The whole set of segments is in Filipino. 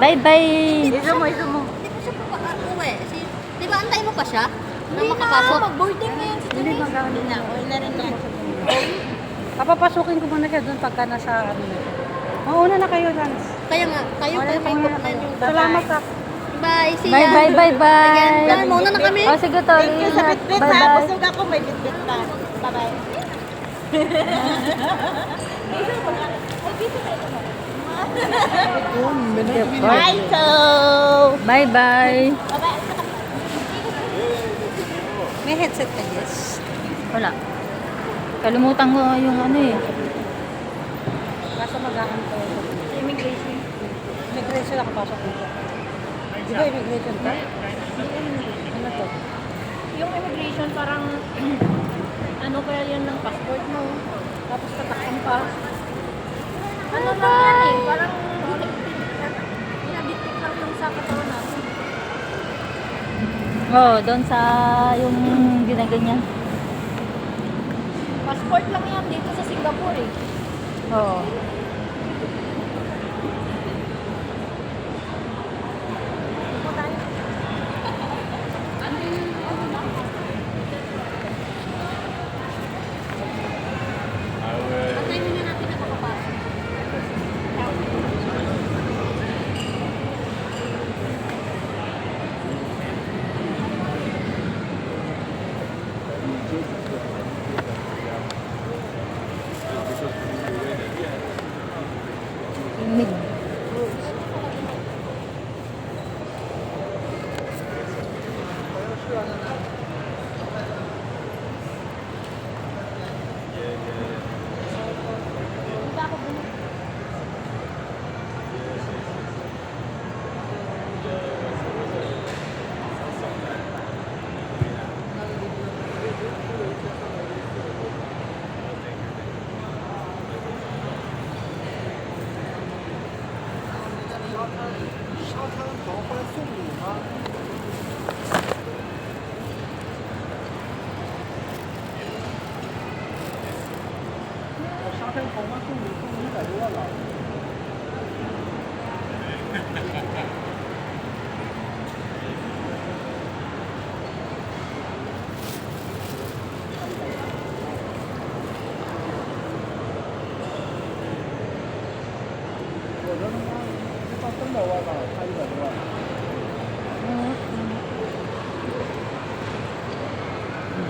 Bye-bye. Iso mo, iso mo. Hindi pa siya uwi. Di ba antay mo pa siya? Na makapasok? Mag-boarding na yan. Hindi magaling na. Uwi na rin yan. Papapasukin ko muna siya doon pagka nasa ano. Mauna na kayo, Lance. Kaya nga, tayo Mauna kayo na muna may kayo. yung... Salamat ha. Bye, see ya. Bye, bye, bye, bye. Yan, mauna na kami. Oh, sige, Tol. Thank you sa Ingat. bitbit ha. Bye-bye. Busog ako, may bitbit pa. Bye-bye. Bye, so. Bye-bye. May headset ka, Jess? Wala. Kalimutan ko yung ano eh. Kaso mag-aano ko. Immigration. Immigration nakapasok dito. Di ba immigration ka? Ano to? Yung immigration parang ano kaya yan ng passport mo. Tapos tatakpan pa. Ano lang yan eh. Parang inabitip lang yung sa katawan natin. Oh, doon sa yung ginaganyan. Passport lang yan dito sa Singapore eh. Oo. Antay muna natin na makapasok. Mid.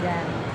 Diyan.